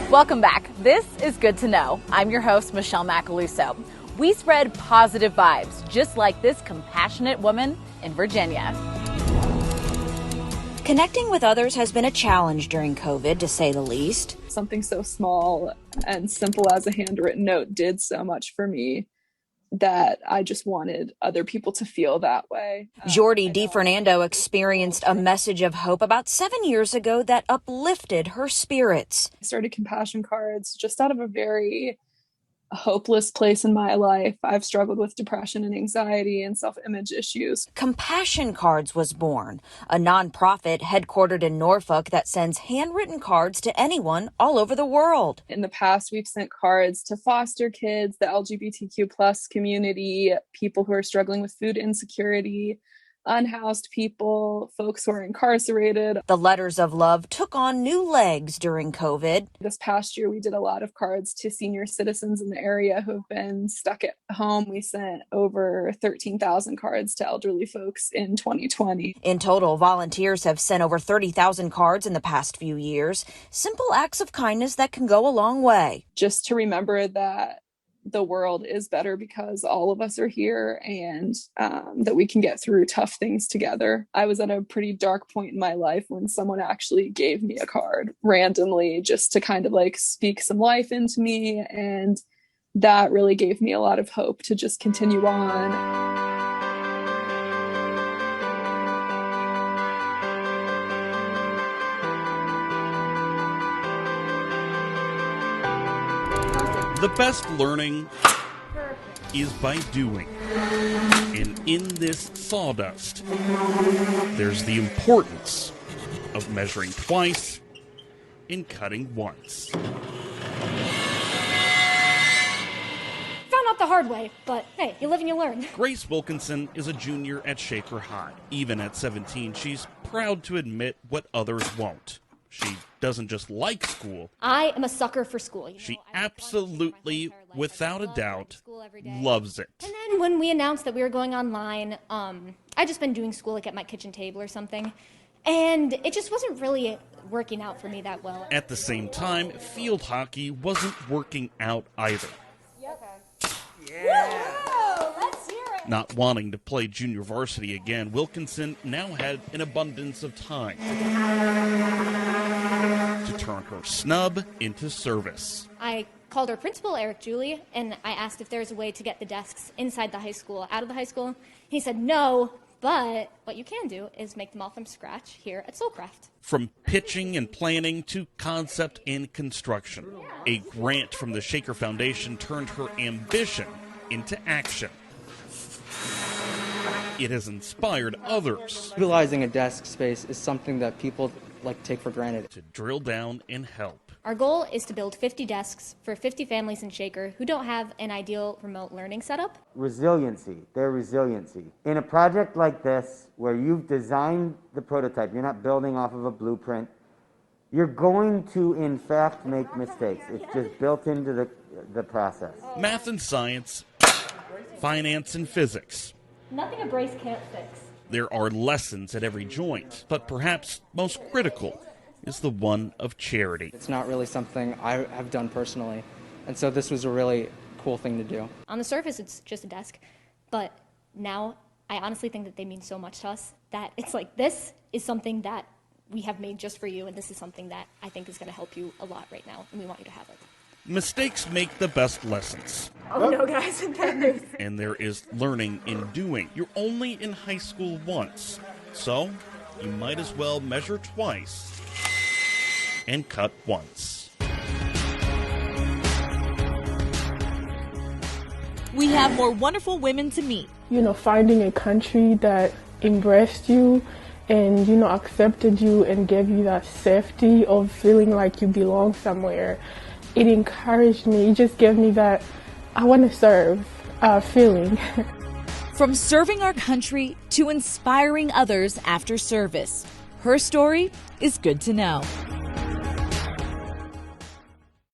Welcome back. This is Good to Know. I'm your host, Michelle Macaluso. We spread positive vibes, just like this compassionate woman in Virginia. Connecting with others has been a challenge during COVID, to say the least. Something so small and simple as a handwritten note did so much for me that I just wanted other people to feel that way. Jordy DiFernando experienced a message of hope about 7 years ago that uplifted her spirits. I started Compassion Cards just out of a very hopeless place in my life. I've struggled with depression and anxiety and self-image issues. Compassion Cards was born, a nonprofit headquartered in Norfolk that sends handwritten cards to anyone all over the world. In the past, we've sent cards to foster kids, the LGBTQ plus community, people who are struggling with food insecurity, unhoused people, folks who are incarcerated. The letters of love took on new legs during COVID. This past year, we did a lot of cards to senior citizens in the area who have been stuck at home. We sent over 13,000 cards to elderly folks in 2020. In total, volunteers have sent over 30,000 cards in the past few years. Simple acts of kindness that can go a long way. Just to remember that the world is better because all of us are here, and that we can get through tough things together. I was at a pretty dark point in my life when someone actually gave me a card randomly just to kind of like speak some life into me. And that really gave me a lot of hope to just continue on. The best learning is by doing. And in this sawdust, there's the importance of measuring twice and cutting once. Found out the hard way, but hey, you live and you learn. Grace Wilkinson is a junior at Shaker High. Even at 17, she's proud to admit what others won't. She doesn't just like school. I am a sucker for school. She absolutely, without a doubt, loves it. And then when we announced that we were going online, I just been doing school like at my kitchen table or something, and it just wasn't really working out for me that well. At the same time, field hockey wasn't working out either. Yeah. Whoa, let's hear it. Not wanting to play junior varsity again, Wilkinson now had an abundance of time to turn her snub into service. I called our principal, Eric Julie, and I asked if there's a way to get the desks inside the high school, out of the high school. He said no, but what you can do is make them all from scratch here at Soulcraft. From pitching and planning to concept and construction, a grant from the Shaker Foundation turned her ambition into action. It has inspired others. Utilizing a desk space is something that people take for granted. To drill down and help. Our goal is to build 50 desks for 50 families in Shaker who don't have an ideal remote learning setup. Resiliency, their resiliency. In a project like this, where you've designed the prototype, you're not building off of a blueprint, you're going to, in fact, make mistakes. It's just built into the process. Math and science, finance and physics. Nothing a brace can't fix. There are lessons at every joint, but perhaps most critical is the one of charity. It's not really something I have done personally, and so this was a really cool thing to do. On the surface, it's just a desk, but now I honestly think that they mean so much to us that it's like, this is something that we have made just for you, and this is something that I think is going to help you a lot right now, and we want you to have it. Mistakes make the best lessons. Oh no, guys. And there is learning in doing. You're only in high school once, so you might as well measure twice and cut once. We have more wonderful women to meet. Finding a country that embraced you and, accepted you and gave you that safety of feeling like you belong somewhere. It encouraged me. It just gave me that I want to serve feeling. From serving our country to inspiring others after service, her story is good to know.